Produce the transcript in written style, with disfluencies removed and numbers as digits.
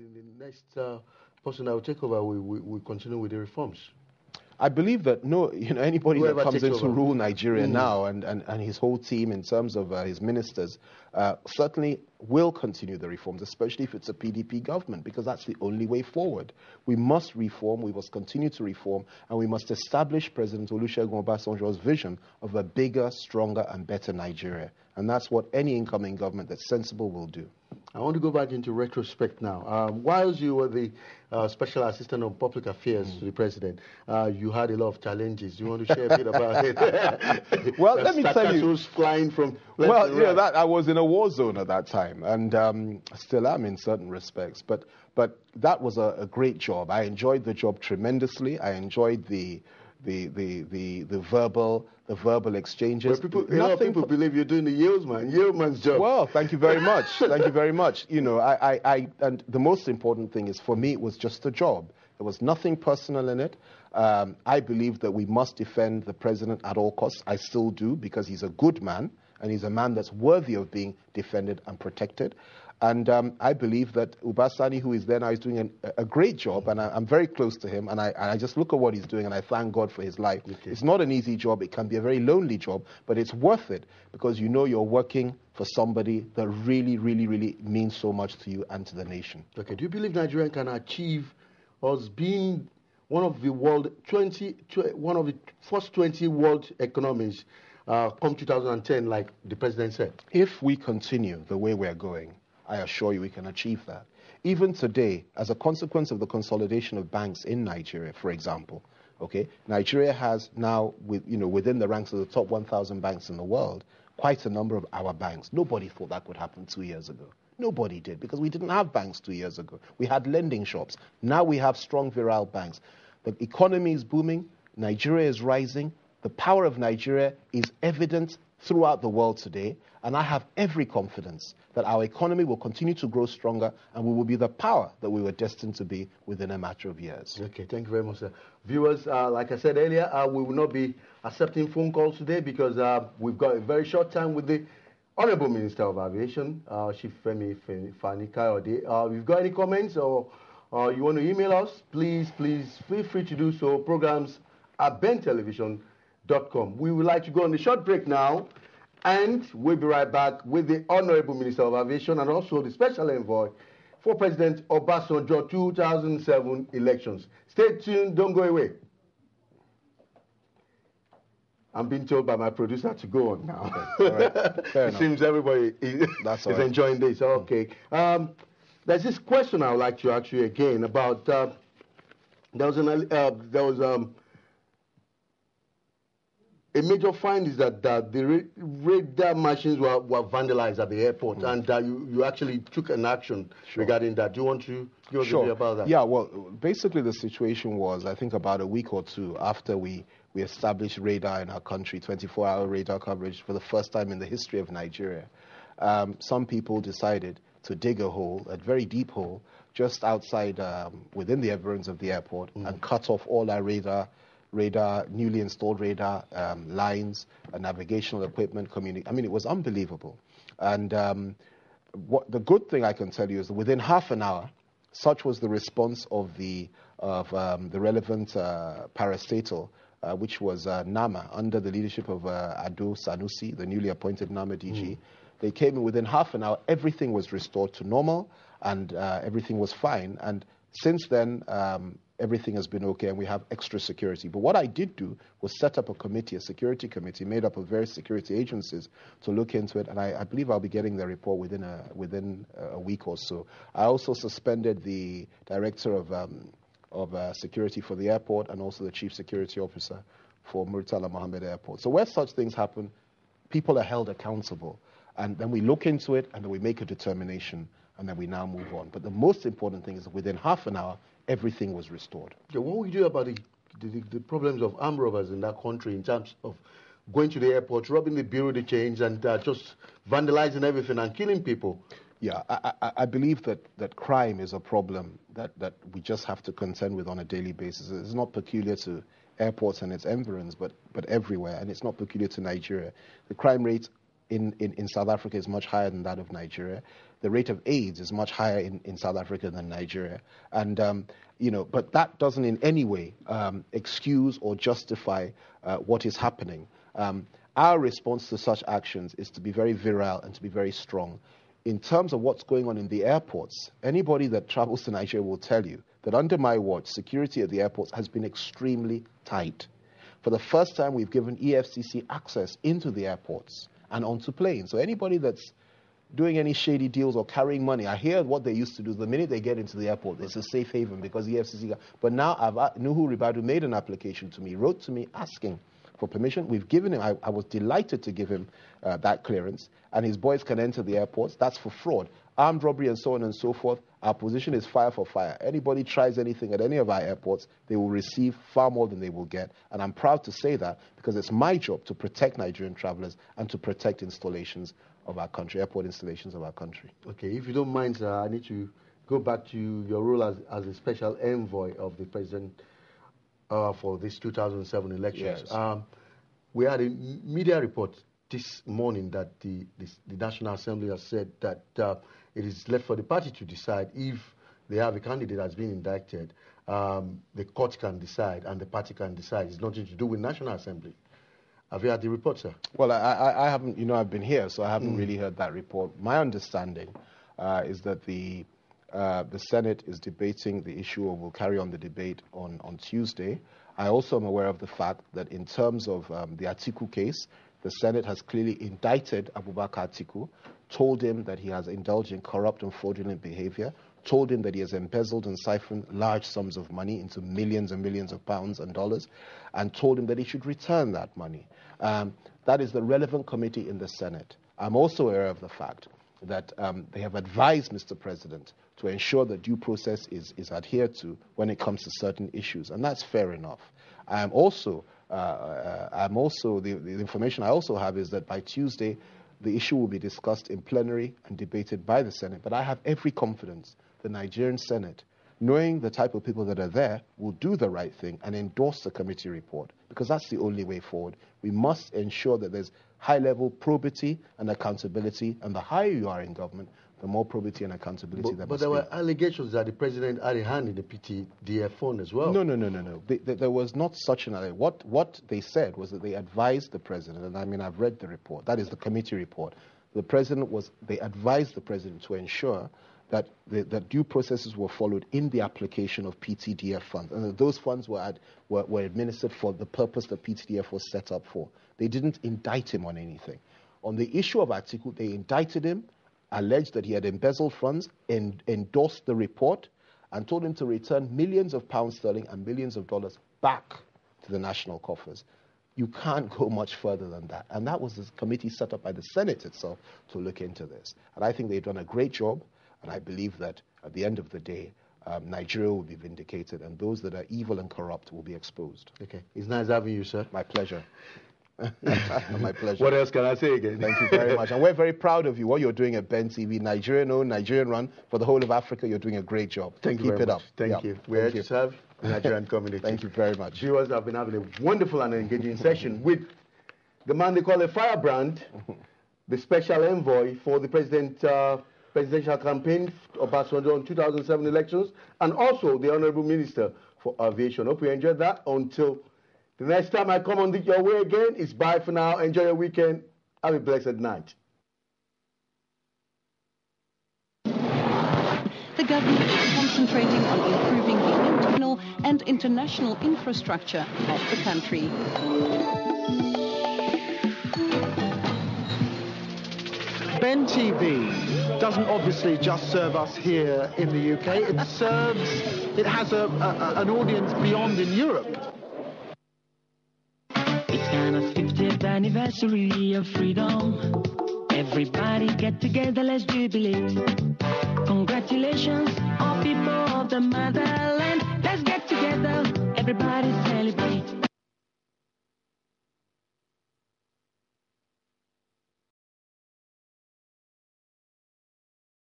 In the next person that will take over, we continue with the reforms. I believe that anybody Whoever that comes takes in to over. rule Nigeria now and his whole team in terms of his ministers certainly will continue the reforms, especially if it's a PDP government, because that's the only way forward. We must reform, we must continue to reform, and we must establish President Olusegun Obasanjo's vision of a bigger, stronger, and better Nigeria. And that's what any incoming government that's sensible will do. I want to go back into retrospect now. Whilst you were the Special Assistant on Public Affairs to the President, you had a lot of challenges. You want to share a bit about it? Well, let me tell you. Flying from well, you know, that I was in a war zone at that time, and still am in certain respects. But that was a great job. I enjoyed the job tremendously. I enjoyed the verbal exchanges. But a lot of people believe you're doing the yeoman's job. Well, thank you very much. Thank you very much. You know, and the most important thing is, for me, it was just a job. There was nothing personal in it. I believe that we must defend the president at all costs. I still do, because he's a good man, and he's a man that's worthy of being defended and protected. And I believe that Ubasani, who is there now, is doing a great job, and I'm very close to him, and I just look at what he's doing, and I thank God for his life. Okay. It's not an easy job. It can be a very lonely job, but it's worth it, because you know you're working for somebody that really, really, really means so much to you and to the nation. Okay. Do you believe Nigeria can achieve us being one of the first 20 world economies come 2010, like the president said? If we continue the way we're going, I assure you we can achieve that. Even today, as a consequence of the consolidation of banks in Nigeria, for example, okay, Nigeria has now, within the ranks of the top 1,000 banks in the world, quite a number of our banks. Nobody thought that could happen 2 years ago. Nobody did, because we didn't have banks 2 years ago. We had lending shops. Now we have strong, virile banks. The economy is booming. Nigeria is rising. The power of Nigeria is evident throughout the world today, and I have every confidence that our economy will continue to grow stronger, and we will be the power that we were destined to be within a matter of years. Okay, thank you very much, sir. Viewers, like I said earlier, we will not be accepting phone calls today, because we've got a very short time with the Honorable Minister of Aviation, Chief Femi Fani-Kayode. If you've got any comments or you want to email us, please feel free to do so. Programs@bentelevision.com. We would like to go on a short break now, and we'll be right back with the Honorable Minister of Aviation and also the Special Envoy for President Obasanjo 2007 elections. Stay tuned, don't go away. I'm being told by my producer to go on now. Okay. All right. It seems everybody is enjoying this. Okay. There's this question I would like to ask you again about, there was a major find is that the radar machines were vandalized at the airport, and you actually took an action regarding that. Do you want to give us a bit about that? Yeah, well, basically the situation was, I think about a week or two after we established radar in our country, 24-hour radar coverage for the first time in the history of Nigeria. Some people decided to dig a hole, a very deep hole, just outside, within the environs of the airport, and cut off all our newly installed radar lines, navigational equipment, I mean, it was unbelievable. And the good thing I can tell you is that within half an hour, such was the response of the relevant parastatal, which was NAMA, under the leadership of Ado Sanusi, the newly appointed NAMA DG. They came in within half an hour, everything was restored to normal, and everything was fine. And since then, everything has been okay, and we have extra security. But what I did do was set up a committee, a security committee, made up of various security agencies to look into it, and I believe I'll be getting the report within a week or so. I also suspended the director of security for the airport, and also the chief security officer for Murtala Mohammed Airport. So where such things happen, people are held accountable, and then we look into it, and then we make a determination, and then we now move on. But the most important thing is that within half an hour, everything was restored. Yeah, what will you do about the problems of armed robbers in that country in terms of going to the airport, robbing the bureau de change, and just vandalizing everything and killing people? Yeah, I believe that crime is a problem that we just have to contend with on a daily basis. It's not peculiar to airports and its environs, but everywhere, and it's not peculiar to Nigeria. The crime rate in South Africa is much higher than that of Nigeria. The rate of AIDS is much higher in South Africa than Nigeria. And, but that doesn't in any way excuse or justify what is happening. Our response to such actions is to be very virile and to be very strong. In terms of what's going on in the airports, anybody that travels to Nigeria will tell you that under my watch, security at the airports has been extremely tight. For the first time, we've given EFCC access into the airports and onto planes. So anybody that's doing any shady deals or carrying money, I hear what they used to do. The minute they get into the airport, it's a safe haven because EFCC. But now Nuhu Ribadu made an application to me, wrote to me asking for permission. We've given him, I was delighted to give him that clearance, and his boys can enter the airports. That's for fraud. Armed robbery and so on and so forth. Our position is fire for fire. Anybody tries anything at any of our airports, they will receive far more than they will get. And I'm proud to say that because it's my job to protect Nigerian travelers and to protect installations of our country, airport installations of our country. Okay, if you don't mind, sir, I need to go back to your role as a special envoy of the president for this 2007 elections. Yes. We had a media report this morning that the National Assembly has said that it is left for the party to decide if they have a candidate that's been indicted. The court can decide and the party can decide. It's nothing to do with National Assembly. Have you had the report, sir? Well, I haven't, I've been here, so I haven't really heard that report. My understanding is that the Senate is debating the issue or will carry on the debate on Tuesday. I also am aware of the fact that in terms of the Atiku case, the Senate has clearly indicted Abubakar Atiku, told him that he has indulged in corrupt and fraudulent behavior, told him that he has embezzled and siphoned large sums of money into millions and millions of pounds and dollars, and told him that he should return that money. That is the relevant committee in the Senate. I'm also aware of the fact that they have advised Mr. President to ensure that due process is adhered to when it comes to certain issues, and that's fair enough. The information I also have is that by Tuesday, the issue will be discussed in plenary and debated by the Senate. But I have every confidence the Nigerian Senate, knowing the type of people that are there, will do the right thing and endorse the committee report, because that's the only way forward. We must ensure that there's high-level probity and accountability, and the higher you are in government, the more probity and accountability But there were allegations that the president had a hand in the PTDF fund as well. No. There was not such an allegation. What they said was that they advised the president, and I mean, I've read the report. That is the committee report. They advised the president to ensure that due processes were followed in the application of PTDF funds, and that those funds were administered for the purpose that PTDF was set up for. They didn't indict him on anything. On the issue of Atiku, they indicted him, alleged that he had embezzled funds, endorsed the report, and told him to return millions of pounds sterling and millions of dollars back to the national coffers. You can't go much further than that. And that was the committee set up by the Senate itself to look into this. And I think they've done a great job, and I believe that at the end of the day, Nigeria will be vindicated, and those that are evil and corrupt will be exposed. Okay. It's nice having you, sir. My pleasure. My pleasure. What else can I say again? Thank you very much. And we're very proud of you, what you're doing at Ben TV. Nigerian-owned, Nigerian-run for the whole of Africa. You're doing a great job. Keep it up. Thank you. We're here to serve the Nigerian community. Thank you very much. Viewers have been having a wonderful and engaging session with the man they call a firebrand, the special envoy for the presidential campaign of Obasanjo on 2007 elections, and also the Honorable Minister for Aviation. Hope you enjoyed that. Until the next time I come on your way again, it's bye for now. Enjoy your weekend. Have a blessed night. The government is concentrating on improving the internal and international infrastructure of the country. Ben TV doesn't obviously just serve us here in the UK. It has an audience beyond in Europe. It's kind of 50th anniversary of freedom. Everybody get together, let's jubilate. Congratulations, all people of the motherland.